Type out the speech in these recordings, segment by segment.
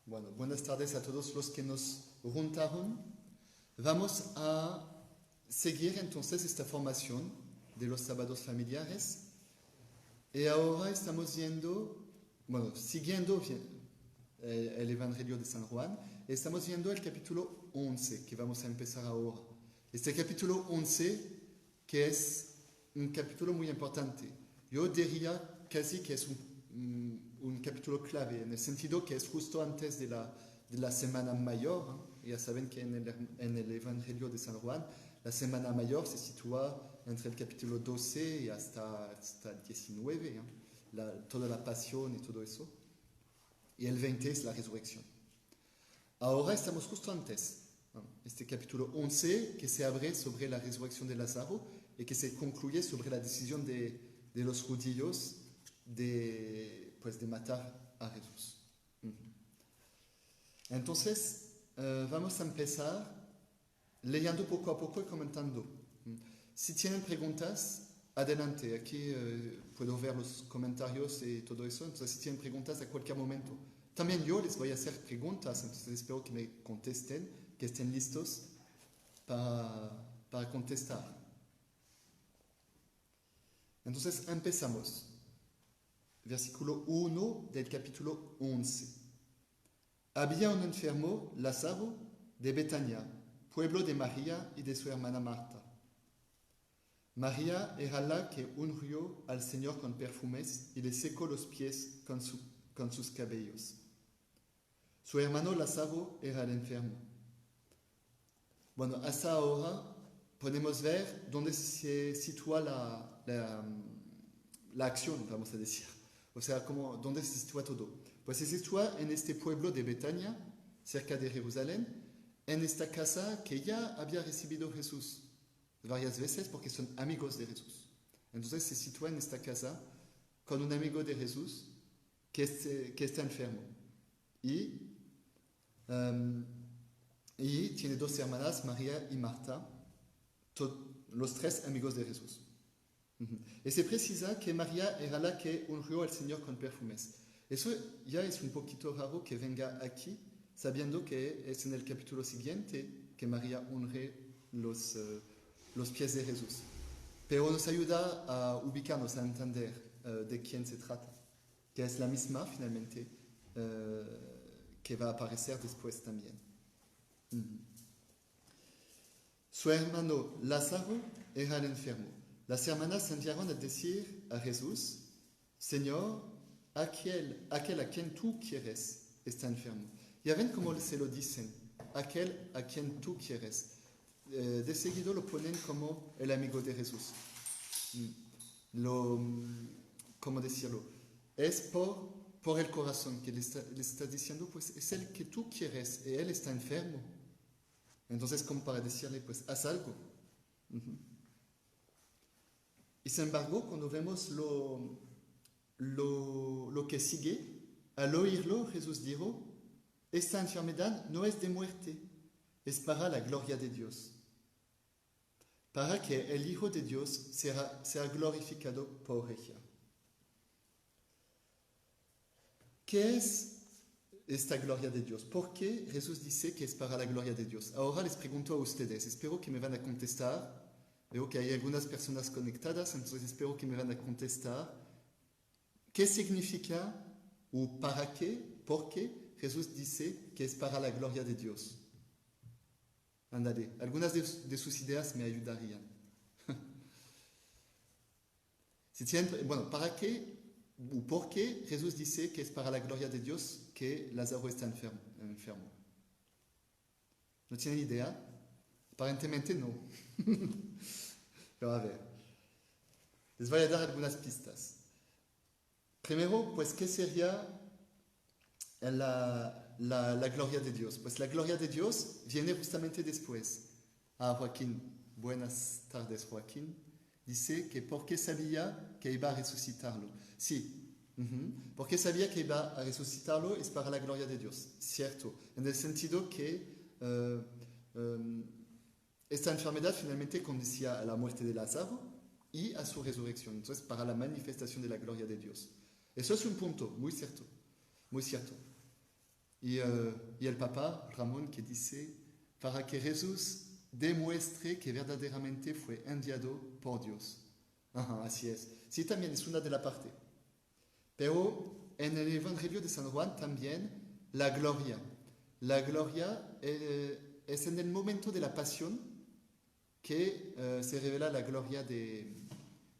Bueno, buenas tardes a todos los que nos juntaron. Vamos a seguir entonces esta formación de los sábados familiares. Y ahora estamos siguiendo el Evangelio de San Juan. Estamos viendo el capítulo 11 que vamos a empezar ahora. Este capítulo 11 que es un capítulo muy importante. Yo diría casi que es un capítulo clave, en el sentido que es justo antes de la Semana Mayor. Ya saben que en el Evangelio de San Juan, la Semana Mayor se sitúa entre el capítulo 12 y hasta el 19, toda la pasión y todo eso. Y el 20 es la resurrección. Ahora estamos justo antes. Este capítulo 11 que se abre sobre la resurrección de Lázaro y que se concluye sobre la decisión de los judíos de matar a Jesús. Entonces, vamos a empezar leyendo poco a poco y comentando. Si tienen preguntas, adelante. Aquí puedo ver los comentarios y todo eso. Entonces, si tienen preguntas a cualquier momento. También yo les voy a hacer preguntas, entonces espero que me contesten, que estén listos para contestar. Entonces, empezamos. Versículo 1 del capítulo 11. Había un enfermo, Lázaro, de Betania, pueblo de María y de su hermana Marta. María era la que ungió al Señor con perfumes y le secó los pies con sus cabellos. Su hermano Lázaro era el enfermo. Bueno, hasta ahora podemos ver dónde se sitúa la acción, vamos a decir. O sea, dónde se sitúa todo. Pues se sitúa en este pueblo de Betania, cerca de Jerusalén, en esta casa que ya había recibido Jesús varias veces porque son amigos de Jesús. Entonces se sitúa en esta casa con un amigo de Jesús que está enfermo. Y tiene dos hermanas, María y Marta, los tres amigos de Jesús. Y se precisa que María era la que ungió al Señor con perfumes. Eso ya es un poquito raro que venga aquí, sabiendo que es en el capítulo siguiente que María unge los pies de Jesús. Pero nos ayuda a ubicarnos, a entender de quién se trata, que es la misma finalmente que va a aparecer después también. Su hermano Lázaro era el enfermo. Las hermanas enviaron a decir a Jesús: Señor, aquel a quien tú quieres está enfermo. Ya ven cómo se lo dicen, aquel a quien tú quieres. De seguido lo ponen como el amigo de Jesús. ¿Cómo decirlo? Es por el corazón que le está diciendo, pues es el que tú quieres y él está enfermo. Entonces, como para decirle, pues haz algo. Y sin embargo, cuando vemos lo que sigue, al oírlo, Jesús dijo: esta enfermedad no es de muerte, es para la gloria de Dios, para que el Hijo de Dios sea glorificado por ella. ¿Qué es esta gloria de Dios? ¿Por qué Jesús dice que es para la gloria de Dios? Ahora les pregunto a ustedes, espero que me van a contestar. Veo que hay algunas personas conectadas, entonces espero que me van a contestar. ¿Qué significa o para qué, por qué Jesús dice que es para la gloria de Dios? Ándale, algunas de sus ideas me ayudarían. ¿Para qué o por qué Jesús dice que es para la gloria de Dios que Lázaro está enfermo? ¿No tienen idea? Aparentemente no. Pero a ver, les voy a dar algunas pistas. Primero, pues, ¿qué sería la gloria de Dios? Pues la gloria de Dios viene justamente después. Joaquín, buenas tardes, Joaquín. Dice que porque sabía que iba a resucitarlo. Sí, porque sabía que iba a resucitarlo es para la gloria de Dios, cierto. En el sentido que esta enfermedad finalmente conducía a la muerte de Lázaro y a su resurrección. Entonces, para la manifestación de la gloria de Dios. Eso es un punto muy cierto, muy cierto. y el Papa Ramón que dice, para que Jesús demuestre que verdaderamente fue enviado por Dios. Ajá, así es. Sí, también es una de la parte. Pero en el Evangelio de San Juan también la gloria. La gloria es en el momento de la pasión que se revela la gloria de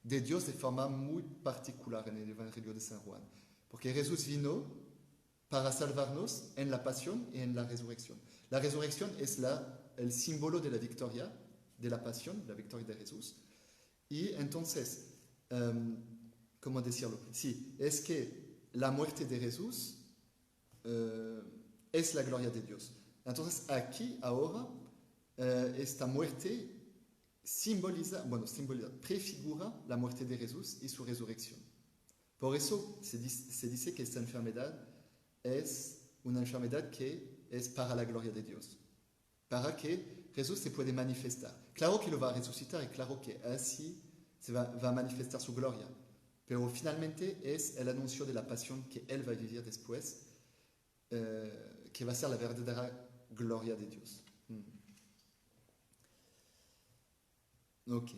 Dios de forma muy particular en el Evangelio de San Juan. Porque Jesús vino para salvarnos en la pasión y en la resurrección. La resurrección es el símbolo de la victoria, de la pasión, la victoria de Jesús. Y entonces, ¿cómo decirlo? Sí, es que la muerte de Jesús es la gloria de Dios. Entonces, aquí, ahora, esta muerte prefigura la muerte de Jesús y su resurrección. Por eso se dice que esta enfermedad es una enfermedad que es para la gloria de Dios, para que Jesús se puede manifestar. Claro que lo va a resucitar y claro que así se va a manifestar su gloria, pero finalmente es el anuncio de la pasión que Él va a vivir después, que va a ser la verdadera gloria de Dios. Ok.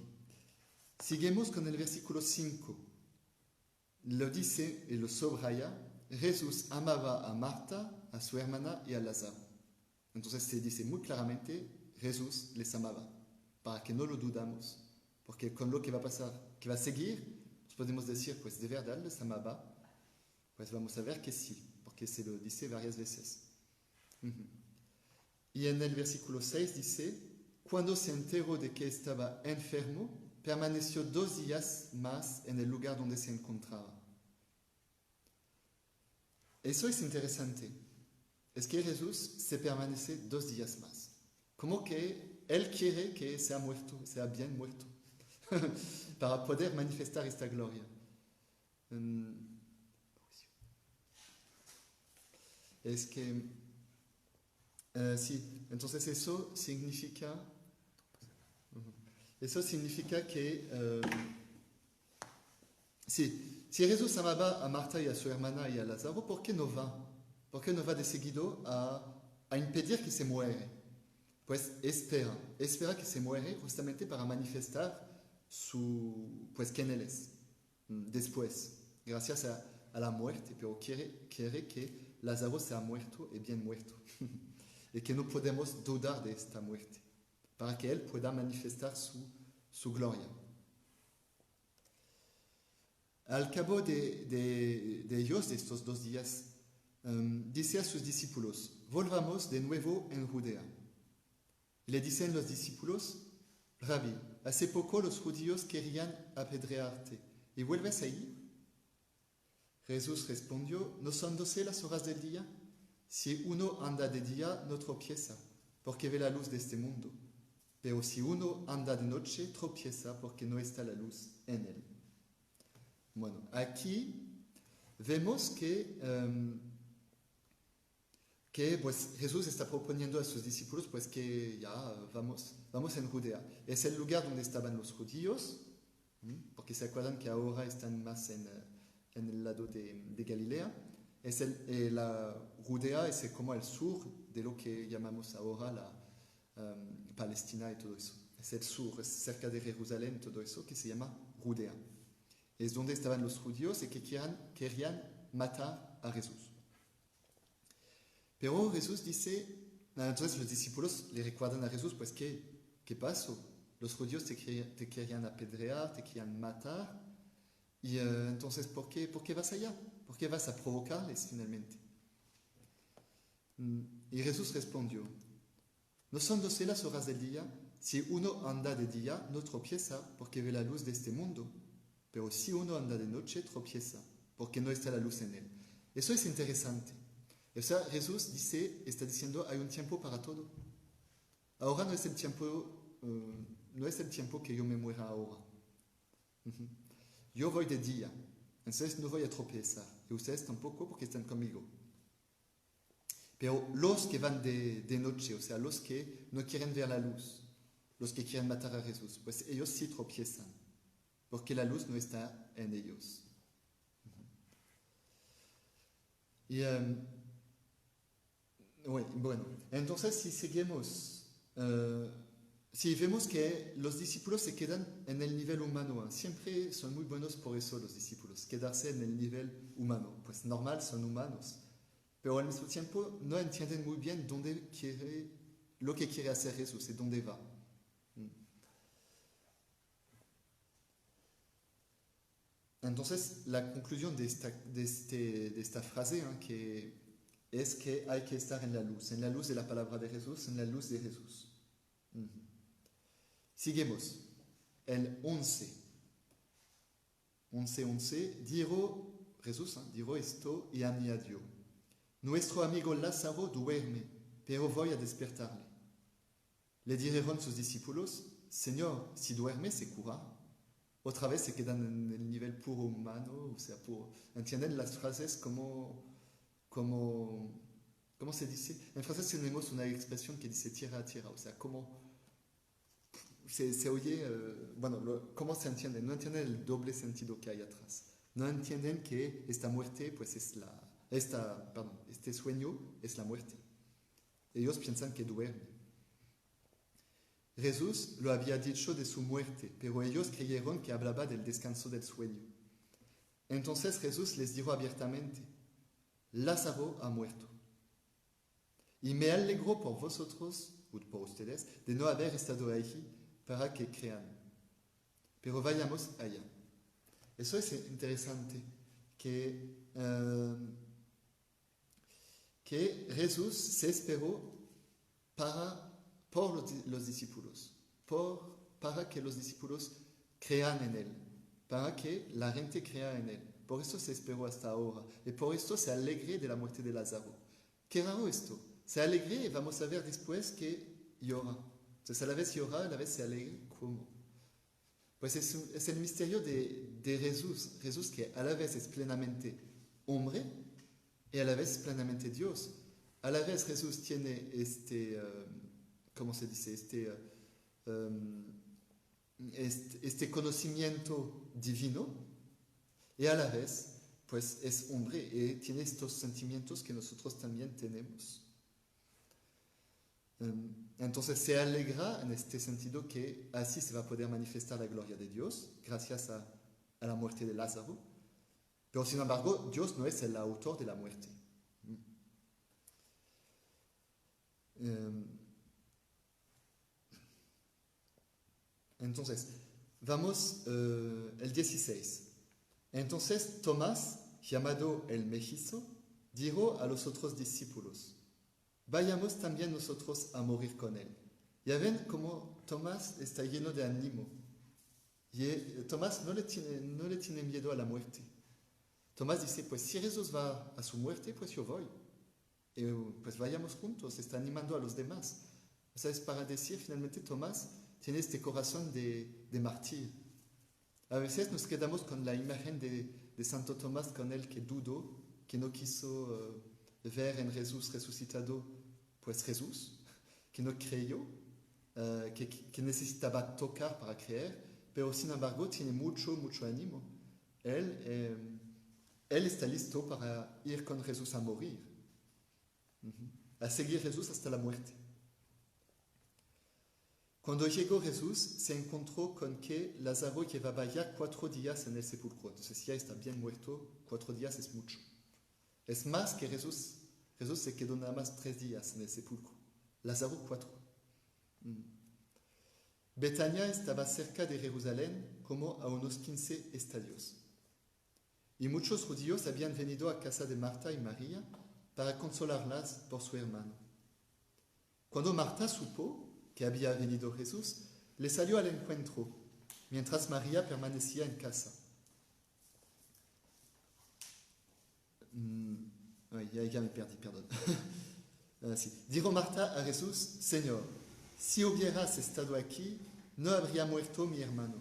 Seguimos con el versículo 5. Lo dice y lo subraya, Jesús amaba a Marta, a su hermana y a Lázaro. Entonces se dice muy claramente, Jesús les amaba, para que no lo dudamos, porque con lo que va a pasar, que va a seguir, nos podemos decir, pues de verdad les amaba, pues vamos a ver que sí, porque se lo dice varias veces. Y en el versículo 6 dice, cuando se enteró de que estaba enfermo, permaneció 2 días más en el lugar donde se encontraba. Eso es interesante. Es que Jesús se permanece 2 días más. Como que Él quiere que sea muerto, sea bien muerto, para poder manifestar esta gloria. Es que, sí, entonces eso significa que, sí, si Jesús amaba a Marta y a su hermana y a Lázaro, ¿por qué no va? ¿Por qué no va de seguido a impedir que se muere? Pues espera que se muere justamente para manifestar pues quién Él es después, gracias a la muerte, pero quiere que Lázaro sea muerto y bien muerto, y que no podemos dudar de esta muerte, para que Él pueda manifestar su gloria. Al cabo de ellos, de estos 2 días, dice a sus discípulos, volvamos de nuevo en Judea. Y le dicen los discípulos, Rabí, hace poco los judíos querían apedrearte, ¿y vuelves ahí? Jesús respondió, ¿no son 12 las horas del día? Si uno anda de día, no tropieza, porque ve la luz de este mundo. Pero si uno anda de noche, tropieza, porque no está la luz en él. Bueno, aquí vemos que pues, Jesús está proponiendo a sus discípulos pues, que ya vamos en Judea. Es el lugar donde estaban los judíos, porque se acuerdan que ahora están más en el lado de Galilea. La Judea es como el sur de lo que llamamos ahora la Palestina y todo eso. Es el sur, es cerca de Jerusalén, todo eso, que se llama Judea. Es donde estaban los judíos y que querían matar a Jesús. Pero Jesús dice, entonces los discípulos le recuerdan a Jesús, pues, ¿qué pasó? Los judíos te querían apedrear, te querían matar, y entonces, ¿por qué vas allá? ¿Por qué vas a provocarles finalmente? Y Jesús respondió, ¿no son 12 las horas del día? Si uno anda de día, no tropieza porque ve la luz de este mundo, pero si uno anda de noche, tropieza porque no está la luz en él. Eso es interesante. O sea, Jesús está diciendo, hay un tiempo para todo. Ahora no es el tiempo que yo me muera ahora. Yo voy de día, entonces no voy a tropezar. Y ustedes tampoco porque están conmigo. Pero los que van de noche, o sea, los que no quieren ver la luz, los que quieren matar a Jesús, pues ellos sí tropiezan, porque la luz no está en ellos. Y Oui, bueno. Entonces, si seguimos, si vemos que los discípulos se quedan en el nivel humano, siempre son muy buenos por eso los discípulos, quedarse en el nivel humano. Pues normal, son humanos, pero al mismo tiempo no entienden muy bien lo que quiere hacer Jesús y dónde va. Entonces, la conclusión de esta frase, que es que hay que estar en la luz de la palabra de Jesús, en la luz de Jesús. Uh-huh. Seguimos. El 11. 11, dijo Jesús, dijo esto y añadió, nuestro amigo Lázaro duerme, pero voy a despertarle. Le dijeron sus discípulos, Señor, si duerme, se cura. Otra vez se quedan en el nivel puro humano, o sea, entienden las frases como ¿cómo se dice? En francés tenemos una expresión que dice tierra a tierra, o sea, como se oye, ¿cómo se entiende? No entienden el doble sentido que hay atrás. No entienden que esta muerte, pues este sueño es la muerte. Ellos piensan que duerme. Jesús lo había dicho de su muerte, pero ellos creyeron que hablaba del descanso del sueño. Entonces Jesús les dijo abiertamente, Lázaro ha muerto. Y me alegro por vosotros, o por ustedes, de no haber estado ahí para que crean. Pero vayamos allá. Eso es interesante, que Jesús se esperó por los discípulos, para que los discípulos crean en Él, para que la gente crea en Él. Por eso se esperó hasta ahora, y por esto se alegró de la muerte de Lázaro. Qué raro esto. Se alegró y vamos a ver después que llora. Entonces a la vez llora, a la vez se alegra. ¿Cómo? Pues es el misterio de Jesús. Jesús que a la vez es plenamente hombre y a la vez plenamente Dios. A la vez Jesús tiene ¿cómo se dice? Este conocimiento divino y a la vez pues es hombre y tiene estos sentimientos que nosotros también tenemos. Entonces se alegra en este sentido que así se va a poder manifestar la gloria de Dios gracias a la muerte de Lázaro, pero sin embargo Dios no es el autor de la muerte. Entonces, vamos el 16. Entonces Tomás, llamado el mellizo, dijo a los otros discípulos, vayamos también nosotros a morir con él. Ya ven cómo Tomás está lleno de ánimo. Y Tomás no le tiene miedo a la muerte. Tomás dice, pues si Jesús va a su muerte, pues yo voy. Y pues vayamos juntos, está animando a los demás. O sea, es para decir, finalmente Tomás tiene este corazón de mártir. A veces nos quedamos con la imagen de Santo Tomás, con el que dudó, que no quiso ver en Jesús resucitado, pues Jesús, que no creyó, que necesitaba tocar para creer, pero sin embargo tiene mucho ánimo. Él está listo para ir con Jesús a morir, a seguir a Jesús hasta la muerte. Cuando llegó Jesús, se encontró con que Lázaro llevaba ya 4 días en el sepulcro. Entonces ya está bien muerto, 4 días es mucho. Es más que Jesús. Jesús se quedó nada más 3 días en el sepulcro. Lázaro 4. Betania estaba cerca de Jerusalén, como a unos 15 estadios. Y muchos judíos habían venido a casa de Marta y María para consolarlas por su hermano. Cuando Marta supo que había venido Jesús, le salió al encuentro, mientras María permanecía en casa. Ya me perdí, perdón. Sí. Dijo Marta a Jesús, Señor, si hubieras estado aquí, no habría muerto mi hermano.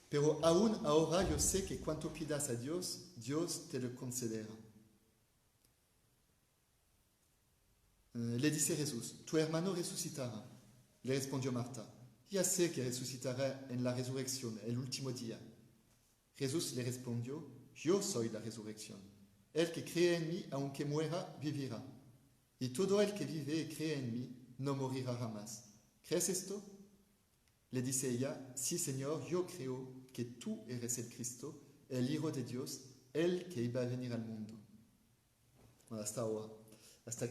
Pero aún ahora yo sé que cuanto pidas a Dios, Dios te lo concederá. Le dice Jesús, tu hermano resucitará. Le respondió Marta, ya sé que resucitará en la resurrección, el último día. Jesús le respondió, yo soy la resurrección. El que cree en mí, aunque muera, vivirá. y todo el que vive y cree en mí no morirá jamás. ¿Crees esto? Le dice ella, sí, Señor, yo creo que tú eres el Cristo, el Hijo de Dios, el que iba a venir al mundo. Bueno, hasta ahora. Hasta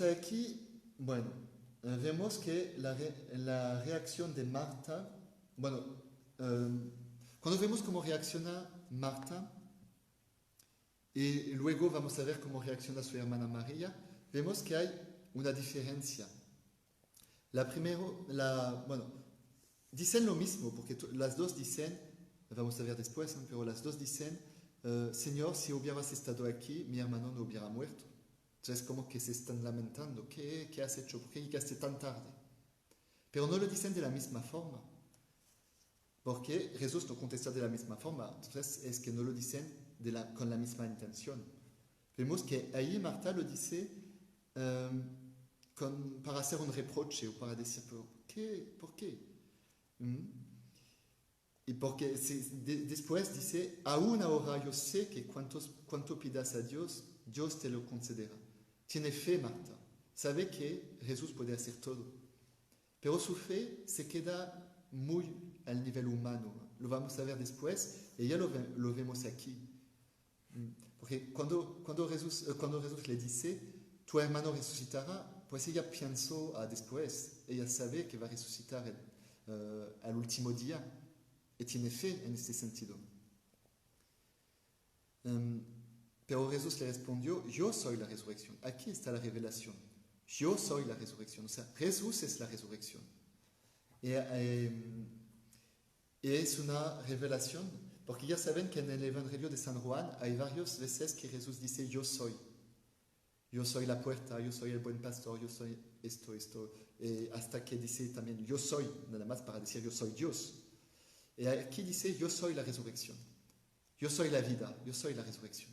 aquí, bueno, vemos que la reacción de Marta, bueno, cuando vemos cómo reacciona Marta, y luego vamos a ver cómo reacciona su hermana María, vemos que hay una diferencia. Bueno, dicen lo mismo, porque las dos dicen, vamos a ver después, pero las dos dicen, Señor, si hubieras estado aquí, mi hermano no hubiera muerto. Entonces como que se están lamentando, ¿qué has hecho? ¿Por qué llegaste tan tarde? Pero no lo dicen de la misma forma, porque Jesús no contesta de la misma forma, entonces es que no lo dicen con la misma intención. Vemos que ahí Marta lo dice para hacer un reproche o para decir, ¿por qué? ¿Por qué? Y porque después dice, aún ahora yo sé que cuanto pidas a Dios, Dios te lo concederá. Tiene fe Marta, sabe que Jesús puede hacer todo, pero su fe se queda muy al nivel humano. Lo vamos a ver después y ya lo vemos aquí. Porque cuando Jesús le dice, tu hermano resucitará, pues ella pensó después, ella sabe que va a resucitar al último día y tiene fe en este sentido. Pero Jesús le respondió, yo soy la resurrección. Aquí está la revelación. Yo soy la resurrección. O sea, Jesús es la resurrección. Y es una revelación, porque ya saben que en el Evangelio de San Juan hay varias veces que Jesús dice, yo soy. Yo soy la puerta, yo soy el buen pastor, yo soy esto. Hasta que dice también, yo soy, nada más para decir, yo soy Dios. Y aquí dice, yo soy la resurrección. Yo soy la vida, yo soy la resurrección.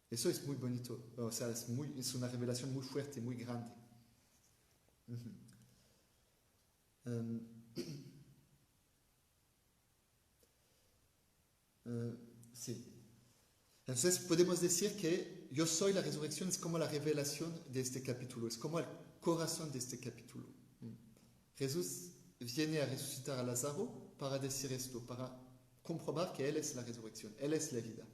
Eso es muy bonito, o sea, es una revelación muy fuerte, muy grande. Sí. Entonces podemos decir que yo soy la resurrección, es como la revelación de este capítulo, es como el corazón de este capítulo. Jesús viene a resucitar a Lázaro para decir esto, para comprobar que Él es la resurrección, Él es la vida,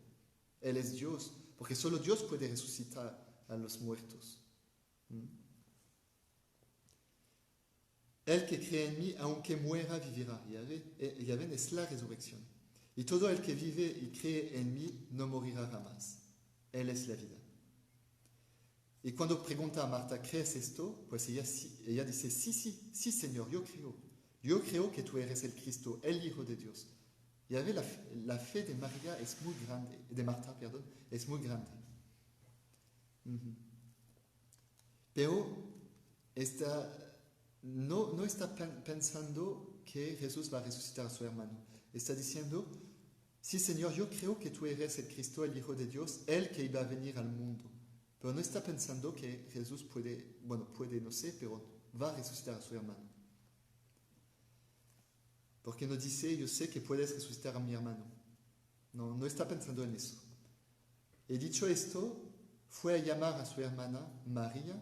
Él es Dios, porque solo Dios puede resucitar a los muertos. El que cree en mí, aunque muera, vivirá. Ya ven, es la resurrección. Y todo el que vive y cree en mí no morirá jamás. Él es la vida. Y cuando pregunta a Marta, ¿crees esto? Pues ella dice, sí, Señor, yo creo. Yo creo que tú eres el Cristo, el Hijo de Dios. Y la fe de María es muy grande, de Marta, perdón, es muy grande. Pero no está pensando que Jesús va a resucitar a su hermano. Está diciendo, sí, Señor, yo creo que tú eres el Cristo, el Hijo de Dios, el que iba a venir al mundo. Pero no está pensando que Jesús puede, no sé, pero va a resucitar a su hermano. Porque no dice, yo sé que puedes resucitar a mi hermano. No está pensando en eso. Y dicho esto, fue a llamar a su hermana María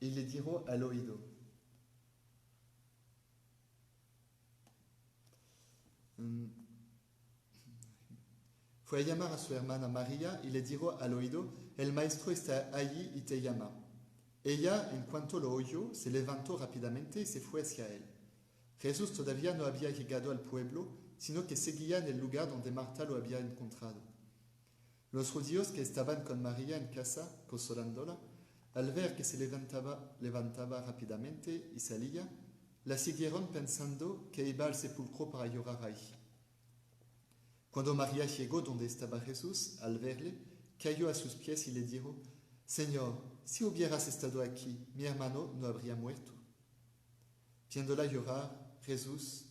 y le dijo al oído. Fue a llamar a su hermana María y le dijo al oído, el maestro está allí y te llama. Ella, en cuanto lo oyó, se levantó rápidamente y se fue hacia él. Jesús todavía no había llegado al pueblo, sino que seguía en el lugar donde Marta lo había encontrado. Los judíos que estaban con María en casa, consolándola, al ver que se levantaba rápidamente y salía, la siguieron pensando que iba al sepulcro para llorar ahí. Cuando María llegó donde estaba Jesús, al verle, cayó a sus pies y le dijo, Señor, si hubieras estado aquí, mi hermano no habría muerto. Viéndola llorar, Jesús,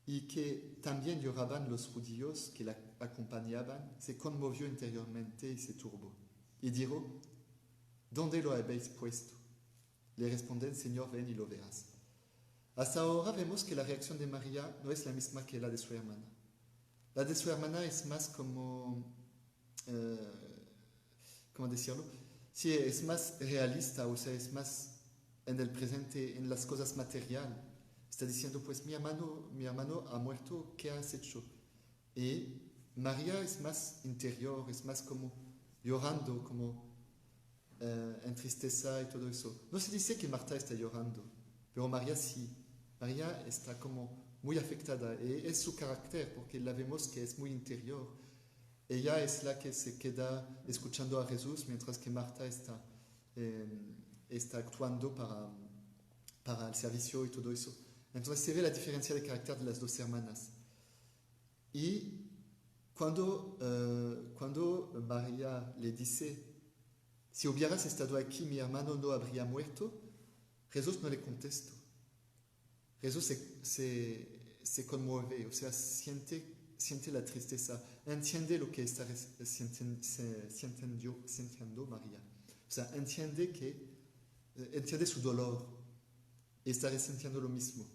y que también lloraban los judíos que la acompañaban, se conmovió interiormente y se turbó. Y dijo, ¿dónde lo habéis puesto? Le responden, Señor, ven y lo verás. Hasta ahora vemos que la reacción de María no es la misma que la de su hermana. La de su hermana es más como ¿cómo decirlo? Sí, es más realista, o sea, es más en el presente, en las cosas materiales. Está diciendo, pues mi hermano ha muerto, ¿qué has hecho? Y María es más interior, es más como llorando, como en tristeza y todo eso. No se dice que Marta está llorando, pero María sí. María está como muy afectada y es su carácter, porque la vemos que es muy interior. Ella es la que se queda escuchando a Jesús, mientras que Marta eh, está actuando para el servicio y todo eso. Entonces se ve la diferencia de carácter de las dos hermanas. Y cuando María le dice, si hubieras estado aquí, mi hermano no habría muerto, Jesús no le contesta. Jesús se conmueve, o sea, siente la tristeza, entiende lo que está sintiendo María. O sea, entiende su dolor y está resintiendo lo mismo.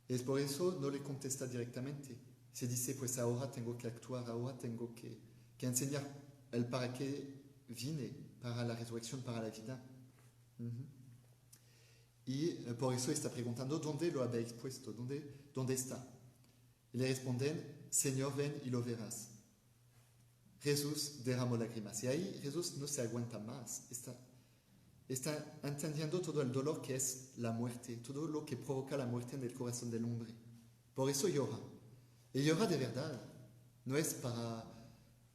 Es por eso no le contesta directamente. Se dice, pues ahora tengo que actuar, ahora tengo que enseñar el para qué vine, para la resurrección, para la vida. Y por eso está preguntando, ¿dónde lo habéis puesto? ¿Dónde está? Y le responden, Señor, ven y lo verás. Jesús derramó lágrimas. Y ahí Jesús no se aguanta más. Está entendiendo todo el dolor que es la muerte, todo lo que provoca la muerte en el corazón del hombre. Por eso llora. Y llora de verdad. No es para...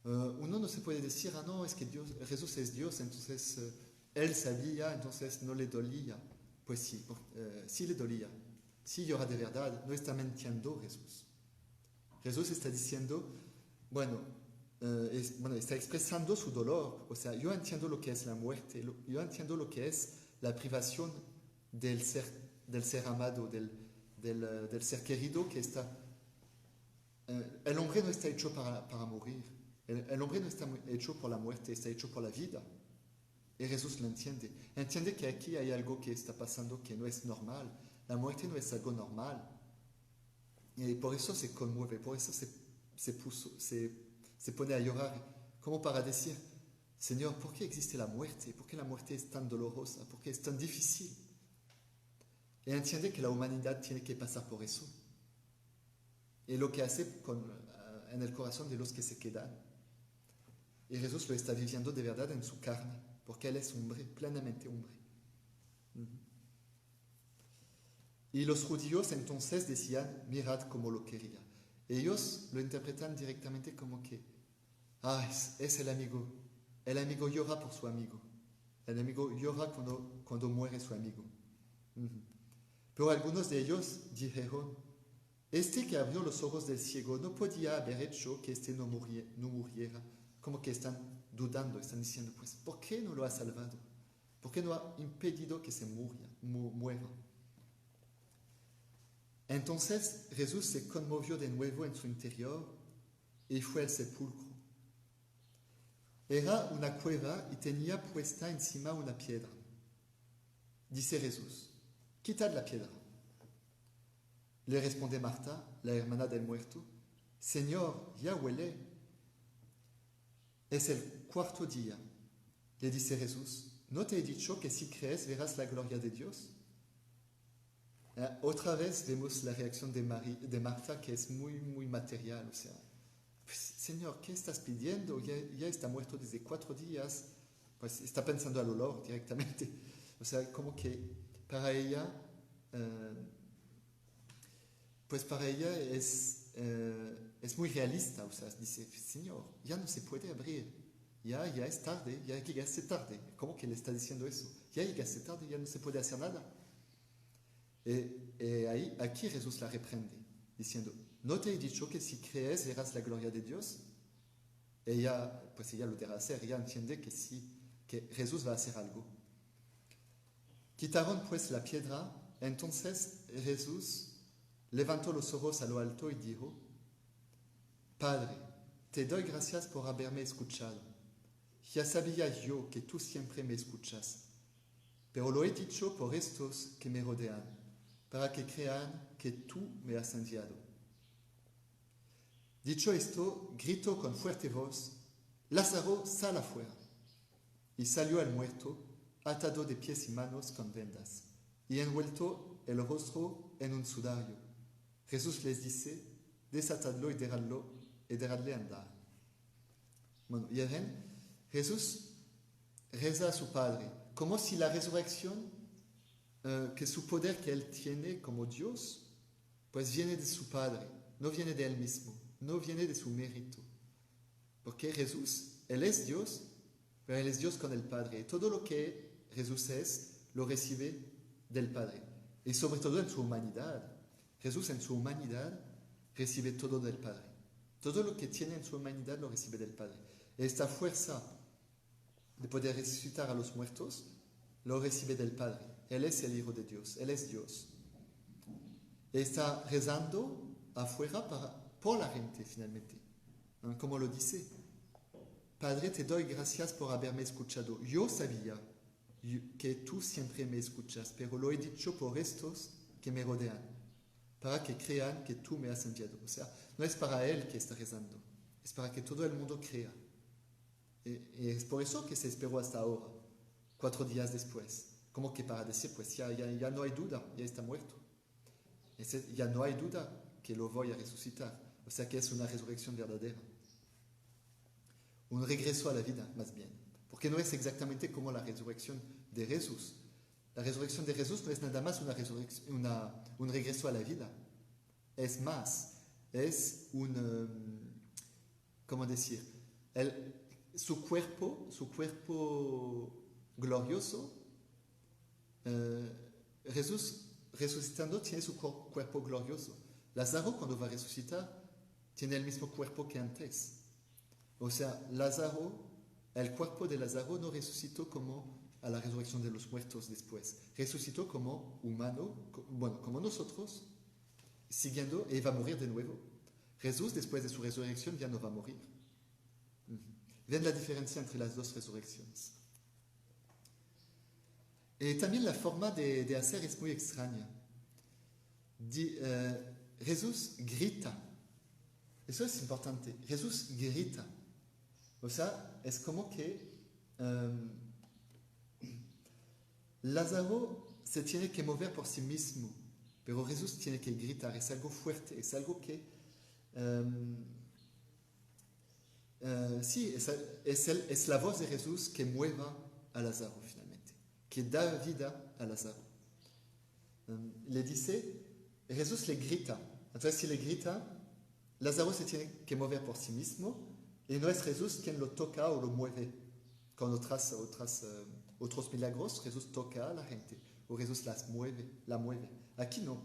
uno no se puede decir, no, es que Jesús es Dios, entonces él sabía, entonces no le dolía. Pues sí, sí le dolía. Sí llora de verdad. No está mintiendo Jesús. Jesús está diciendo, bueno, está expresando su dolor. O sea, yo entiendo lo que es la muerte, yo entiendo lo que es la privación del ser amado, del ser querido que está... el hombre no está hecho para morir. El hombre no está hecho por la muerte, está hecho por la vida. Y Jesús lo entiende. Entiende que aquí hay algo que está pasando que no es normal. La muerte no es algo normal. Y por eso se conmueve, por eso se pone a llorar, como para decir, Señor, ¿por qué existe la muerte? ¿Por qué la muerte es tan dolorosa? ¿Por qué es tan difícil? Y entiende que la humanidad tiene que pasar por eso. Y lo que hace en el corazón de los que se quedan. Y Jesús lo está viviendo de verdad en su carne, porque Él es hombre, plenamente hombre. Y los judíos entonces decían, mirad cómo lo quería. Ellos lo interpretan directamente como que, es el amigo. El amigo llora por su amigo. El amigo llora cuando muere su amigo. Pero algunos de ellos dijeron, este que abrió los ojos del ciego no podía haber hecho que este no muriera. Como que están dudando, están diciendo, pues, ¿por qué no lo ha salvado? ¿Por qué no ha impedido que se muera? Entonces Jesús se conmovió de nuevo en su interior y fue al sepulcro. Era una cueva y tenía puesta encima una piedra. Dice Jesús, quitad la piedra. Le responde Marta, la hermana del muerto, Señor, ya huele. Es el cuarto día. Le dice Jesús, ¿no te he dicho que si crees verás la gloria de Dios? Otra vez vemos la reacción de Marta, que es muy, muy material. O sea, pues, Señor, ¿qué estás pidiendo? Ya está muerto desde 4 días. Pues está pensando al olor directamente. O sea, como que para ella, es muy realista. O sea, dice, Señor, ya no se puede abrir. Ya es tarde, ya llegaste tarde. ¿Cómo que le está diciendo eso? Ya llegaste tarde, ya no se puede hacer nada. Aquí Jesús la reprende, diciendo, ¿no te he dicho que si crees verás la gloria de Dios? Ella lo deja hacer, ella entiende que Jesús va a hacer algo. Quitaron pues la piedra, entonces Jesús levantó los ojos a lo alto y dijo, Padre, te doy gracias por haberme escuchado. Ya sabía yo que tú siempre me escuchas, pero lo he dicho por estos que me rodean, para que crean que tú me has enviado. Dicho esto, gritó con fuerte voz, Lázaro sale afuera y salió el muerto, atado de pies y manos con vendas y envuelto el rostro en un sudario. Jesús les dice, desatadlo y dejadle andar. Bueno, y Jesús reza a su Padre, como si la resurrección, que su poder que Él tiene como Dios, pues viene de su Padre, no viene de Él mismo, no viene de su mérito. Porque Jesús, Él es Dios, pero Él es Dios con el Padre. Y todo lo que Jesús es, lo recibe del Padre. Y sobre todo en su humanidad. Jesús en su humanidad recibe todo del Padre. Todo lo que tiene en su humanidad lo recibe del Padre. Y esta fuerza de poder resucitar a los muertos lo recibe del Padre. Él es el Hijo de Dios, Él es Dios. Y está rezando afuera por la gente finalmente. Como lo dice, Padre, te doy gracias por haberme escuchado. Yo sabía que tú siempre me escuchas, pero lo he dicho por estos que me rodean, para que crean que tú me has enviado. O sea, no es para Él que está rezando, es para que todo el mundo crea. Y es por eso que se esperó hasta ahora, 4 días después. Como que para decir, pues ya no hay duda, ya está muerto. Ya no hay duda que lo voy a resucitar. O sea que es una resurrección verdadera. Un regreso a la vida, más bien. Porque no es exactamente como la resurrección de Jesús. La resurrección de Jesús no es nada más un regreso a la vida. Es más, es ¿cómo decir? Su cuerpo glorioso, Jesús resucitando tiene su cuerpo glorioso. Lázaro, cuando va a resucitar, tiene el mismo cuerpo que antes. O sea, el cuerpo de Lázaro no resucitó como a la resurrección de los muertos después. Resucitó como humano, como nosotros, siguiendo, y va a morir de nuevo. Jesús, después de su resurrección, ya no va a morir. ¿Ven la diferencia entre las dos resurrecciones? Y también la forma de hacer es muy extraña. Jesús grita. Eso es importante. Jesús grita. O sea, es como que Lázaro se tiene que mover por sí mismo, pero Jesús tiene que gritar. Es algo fuerte, es algo que... sí, es la voz de Jesús que mueva a Lázaro finalmente, que da vida a Lázaro. Le dice, Jesús le grita. Entonces, si le grita, Lázaro se tiene que mover por sí mismo y no es Jesús quien lo toca o lo mueve. Con otros milagros, Jesús toca a la gente o Jesús la mueve. Aquí no.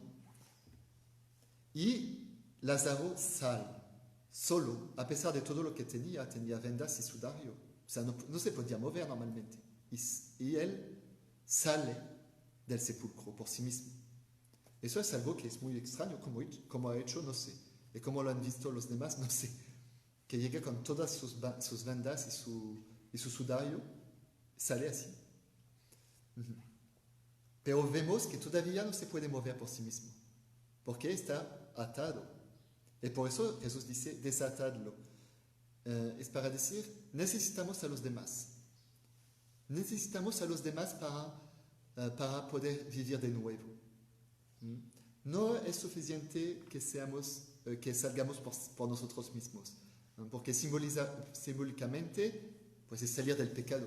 Y Lázaro sale solo, a pesar de todo lo que tenía vendas y sudario. O sea, no se podía mover normalmente. Y él sale del sepulcro por sí mismo. Eso es algo que es muy extraño, como ha hecho, no sé. Y como lo han visto los demás, no sé. Que llega con todas sus vendas y su sudario, sale así. Pero vemos que todavía no se puede mover por sí mismo, porque está atado. Y por eso Jesús dice, desatadlo. Es para decir, necesitamos a los demás. Necesitamos a los demás para poder vivir de nuevo. No es suficiente que salgamos por nosotros mismos, porque simbólicamente pues es salir del pecado.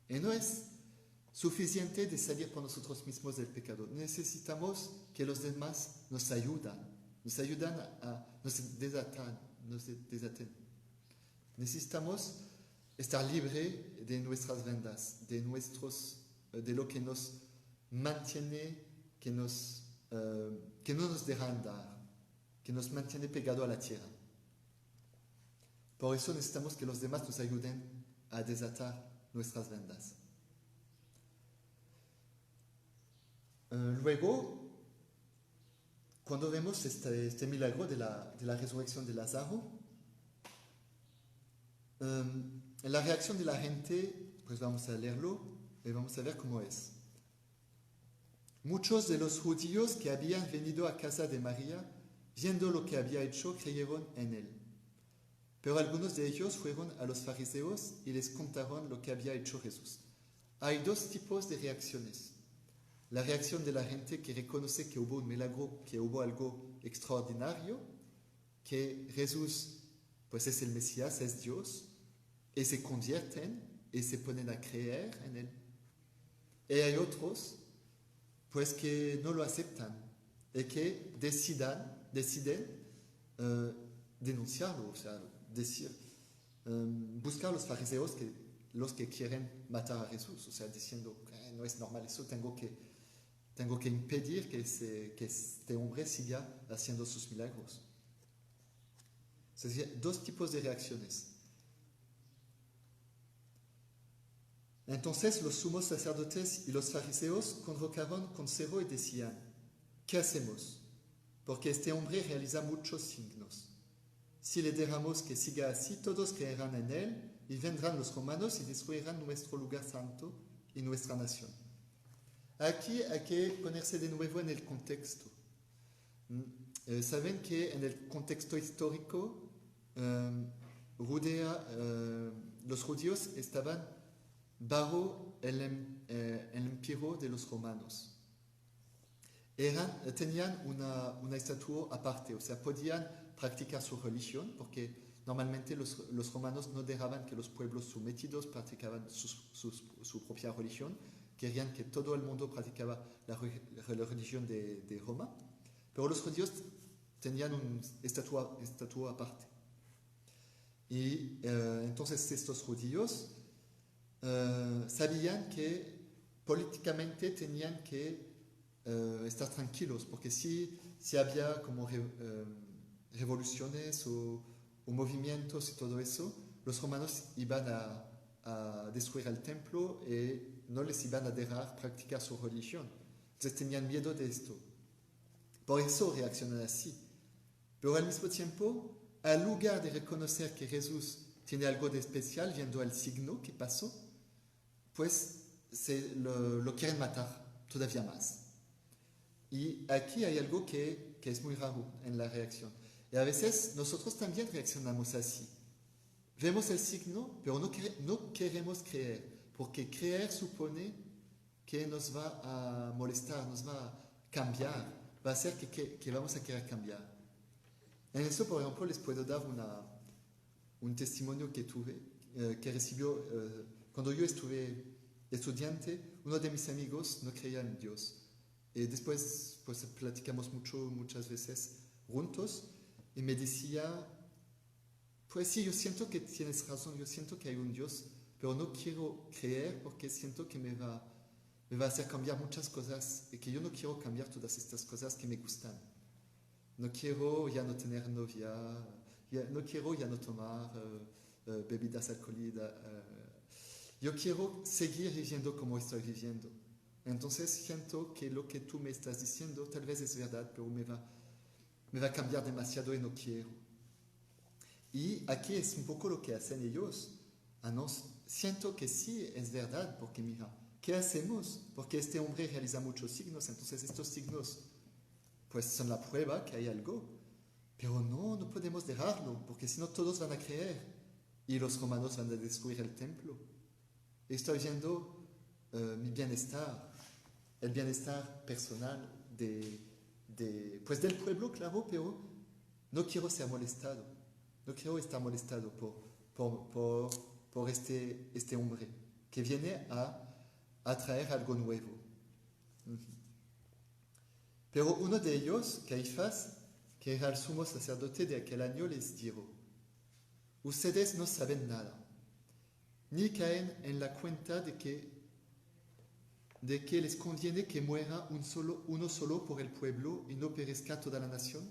Y no es suficiente de salir por nosotros mismos del pecado. Necesitamos que los demás nos ayudan nos desaten. Necesitamos estar libre de nuestras vendas, de lo que nos mantiene, que no nos deja andar, que nos mantiene pegado a la tierra. Por eso necesitamos que los demás nos ayuden a desatar nuestras vendas. Luego, cuando vemos este milagro de la resurrección de Lázaro, la reacción de la gente, pues vamos a leerlo y vamos a ver cómo es. Muchos de los judíos que habían venido a casa de María, viendo lo que había hecho, creyeron en él. Pero algunos de ellos fueron a los fariseos y les contaron lo que había hecho Jesús. Hay dos tipos de reacciones. La reacción de la gente que reconoce que hubo un milagro, que hubo algo extraordinario, que Jesús pues es el Mesías, es Dios, y se convierten y se ponen a creer en él. Y hay otros pues que no lo aceptan y que deciden denunciarlo, o sea, buscar a los fariseos, los que quieren matar a Jesús, o sea, diciendo que no es normal eso, tengo que impedir que este hombre siga haciendo sus milagros. Es decir, dos tipos de reacciones. Entonces los sumos sacerdotes y los fariseos convocaron consejo y decían: ¿qué hacemos? Porque este hombre realiza muchos signos. Si le dejamos que siga así, todos creerán en él y vendrán los romanos y destruirán nuestro lugar santo y nuestra nación. Aquí hay que ponerse de nuevo en el contexto. Saben que en el contexto histórico, los judíos estaban bajo el imperio de los romanos. Tenían una estatua aparte, o sea, podían practicar su religión, porque normalmente los romanos no dejaban que los pueblos sometidos practicaban su propia religión. Querían que todo el mundo practicaba la religión de Roma, pero los judíos tenían una estatua aparte. Y entonces estos judíos sabían que políticamente tenían que estar tranquilos, porque si había como revoluciones o movimientos y todo eso, los romanos iban a destruir el templo y no les iban a dejar practicar su religión. Entonces tenían miedo de esto. Por eso reaccionan así. Pero al mismo tiempo, al lugar de reconocer que Jesús tiene algo de especial, viendo el signo que pasó, pues lo quieren matar todavía más. Y aquí hay algo que es muy raro en la reacción. Y a veces nosotros también reaccionamos así. Vemos el signo, pero no queremos creer, porque creer supone que nos va a molestar, nos va a cambiar, va a hacer que vamos a querer cambiar. En eso, por ejemplo, les puedo dar un testimonio que tuve, que recibió cuando yo estuve estudiante. Uno de mis amigos no creía en Dios. Y después pues platicamos muchas veces juntos, y me decía: pues sí, yo siento que tienes razón, yo siento que hay un Dios, pero no quiero creer porque siento que me va a hacer cambiar muchas cosas y que yo no quiero cambiar todas estas cosas que me gustan. No quiero ya no tener novia, no quiero ya no tomar bebidas alcohólicas. Yo quiero seguir viviendo como estoy viviendo. Entonces siento que lo que tú me estás diciendo tal vez es verdad, pero me va a cambiar demasiado y no quiero. Y aquí es un poco lo que hacen ellos. Siento que sí es verdad, porque mira, ¿qué hacemos? Porque este hombre realiza muchos signos, entonces estos signos pues son la prueba que hay algo. Pero no podemos dejarlo, porque si no todos van a creer y los romanos van a destruir el templo. Estoy viendo mi bienestar, el bienestar personal pues del pueblo, claro, pero no quiero ser molestado, no quiero estar molestado por este hombre que viene a traer algo nuevo. Pero uno de ellos, Caifás, que era el sumo sacerdote de aquel año, les dijo: ustedes no saben nada, ni caen en la cuenta de que les conviene que muera uno solo por el pueblo y no perezca toda la nación.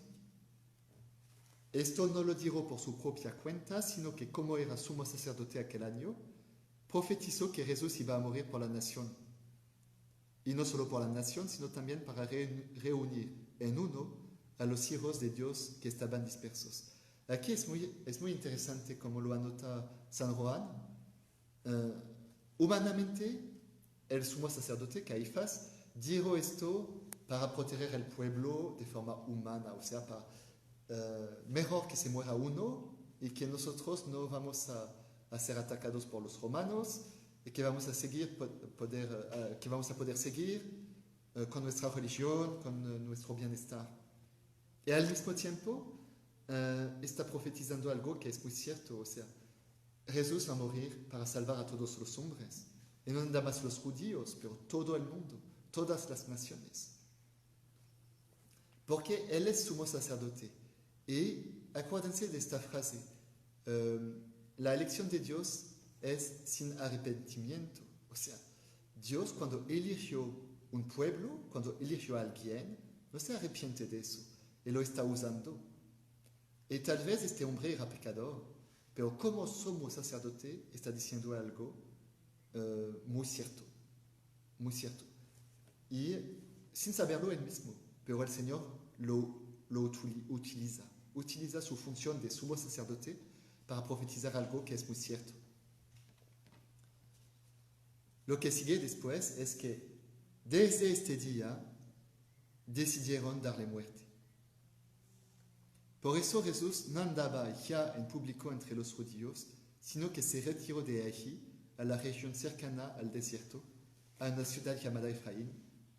Esto no lo dijo por su propia cuenta, sino que como era sumo sacerdote aquel año, profetizó que Jesús iba a morir por la nación. Y no solo por la nación, sino también para reunir en uno a los hijos de Dios que estaban dispersos. Aquí es muy interesante como lo anota San Juan. Humanamente, el sumo sacerdote Caifás dijo esto para proteger al pueblo de forma humana, o sea, mejor que se muera uno y que nosotros no vamos a ser atacados por los romanos y que vamos a que vamos a poder seguir con nuestra religión, con nuestro bienestar. Y al mismo tiempo está profetizando algo que es muy cierto, o sea, Jesús va a morir para salvar a todos los hombres, y no nada más los judíos, pero todo el mundo, todas las naciones. Porque Él es sumo sacerdote. Y acuérdense de esta frase, la elección de Dios es sin arrepentimiento. O sea, Dios cuando eligió un pueblo, cuando eligió a alguien, no se arrepiente de eso, Él lo está usando. Y tal vez este hombre era pecador, pero como sumo sacerdote está diciendo algo muy cierto, muy cierto. Y sin saberlo él mismo, pero el Señor lo utiliza su función de sumo sacerdote para profetizar algo que es muy cierto. Lo que sigue después es que desde este día decidieron darle muerte. Por eso Jesús no andaba ya en público entre los judíos, sino que se retiró de allí a la región cercana al desierto, a una ciudad llamada Efraín,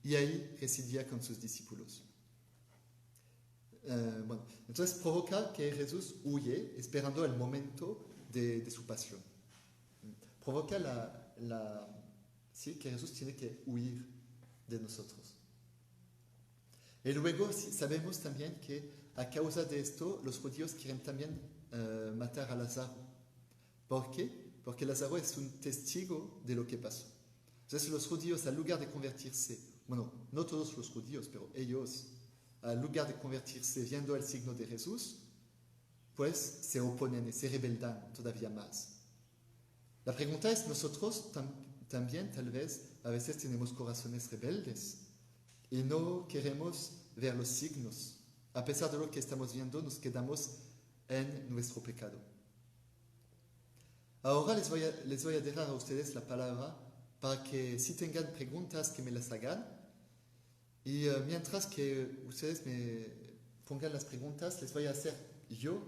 y ahí residía con sus discípulos. Bueno, entonces provoca que Jesús huye esperando el momento de su pasión. Provoca sí, que Jesús tiene que huir de nosotros. Y luego sabemos también que a causa de esto los judíos quieren también matar a Lázaro. ¿Por qué? Porque Lázaro es un testigo de lo que pasó. Entonces los judíos, al lugar de convertirse, bueno, no todos los judíos, pero ellos, al lugar de convertirse viendo el signo de Jesús, pues se oponen y se rebeldan todavía más. La pregunta es, nosotros también tal vez a veces tenemos corazones rebeldes y no queremos ver los signos. A pesar de lo que estamos viendo, nos quedamos en nuestro pecado. Ahora les voy a dejar a ustedes la palabra para que si tengan preguntas que me las hagan. Y mientras que ustedes me pongan las preguntas, les voy a hacer yo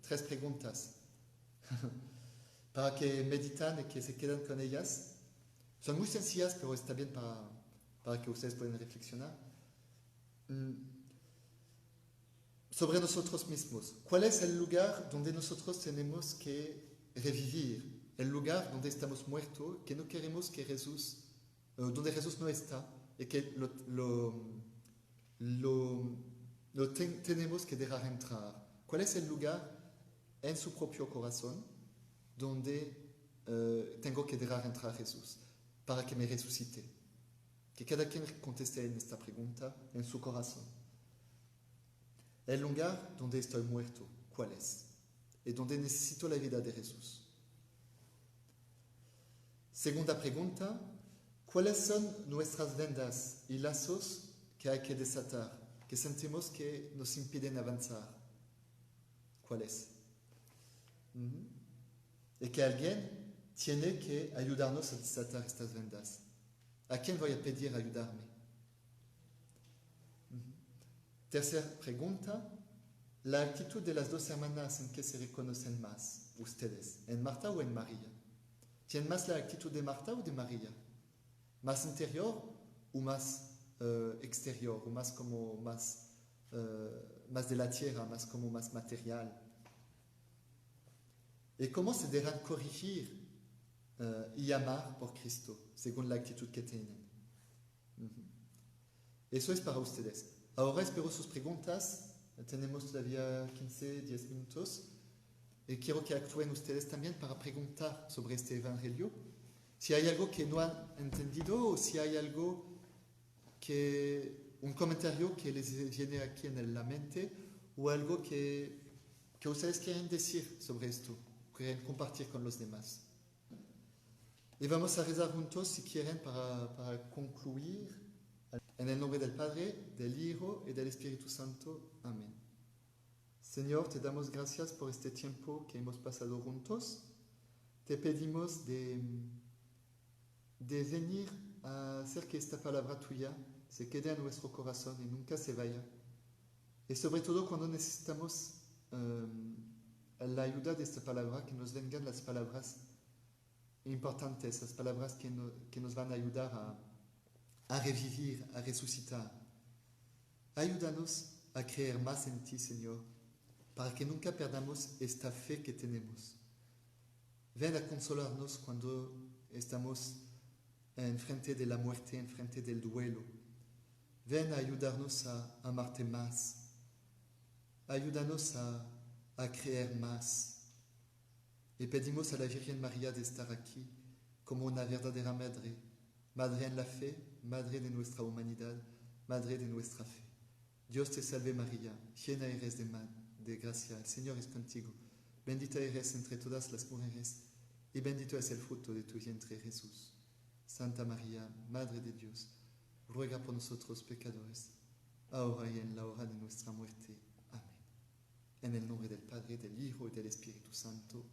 3 preguntas para que meditan y que se queden con ellas. Son muy sencillas, pero está bien para que ustedes puedan reflexionar. Sobre nosotros mismos. ¿Cuál es el lugar donde nosotros tenemos que revivir? El lugar donde estamos muertos, que no queremos que Jesús, donde Jesús no está, y que tenemos que dejar entrar. ¿Cuál es el lugar en su propio corazón donde tengo que dejar entrar a Jesús para que me resucite? Que cada quien conteste en esta pregunta en su corazón. El lugar donde estoy muerto, ¿cuál es? Y donde necesito la vida de Jesús. Segunda pregunta, ¿cuáles son nuestras vendas y lazos que hay que desatar, que sentimos que nos impiden avanzar? ¿Cuál es? Y que alguien tiene que ayudarnos a desatar estas vendas. ¿A quién voy a pedir ayudarme? Tercera pregunta, la actitud de las 2 hermanas en que se reconocen más ustedes, ¿en Marta o en María? ¿Tienen más la actitud de Marta o de María? ¿Más interior o más exterior? ¿O más como más de la tierra, más como más material? ¿Y cómo se dejan corregir y amar por Cristo, según la actitud que tienen? Eso es para ustedes. Ahora espero sus preguntas. Tenemos todavía 15-10 minutos. Y quiero que actúen ustedes también para preguntar sobre este evangelio. Si hay algo que no han entendido o si hay algo un comentario que les viene aquí en la mente o algo que ustedes quieren decir sobre esto, quieren compartir con los demás. Y vamos a rezar juntos, si quieren, para concluir. En el nombre del Padre, del Hijo y del Espíritu Santo. Amén. Señor, te damos gracias por este tiempo que hemos pasado juntos. Te pedimos de venir a hacer que esta palabra tuya se quede en nuestro corazón y nunca se vaya. Y sobre todo cuando necesitamos la ayuda de esta palabra, que nos vengan las palabras importantes, las palabras que nos van a ayudar a revivir, a resucitar. Ayúdanos a creer más en ti, Señor, para que nunca perdamos esta fe que tenemos. Ven a consolarnos cuando estamos enfrente de la muerte, enfrente del duelo. Ven a ayudarnos a amarte más. Ayúdanos a creer más. Y pedimos a la Virgen María de estar aquí como una verdadera madre, madre en la fe, madre de nuestra humanidad, madre de nuestra fe. Dios te salve María, llena eres de gracia, el Señor es contigo. Bendita eres entre todas las mujeres y bendito es el fruto de tu vientre Jesús. Santa María, Madre de Dios, ruega por nosotros pecadores, ahora y en la hora de nuestra muerte. Amén. En el nombre del Padre, del Hijo y del Espíritu Santo.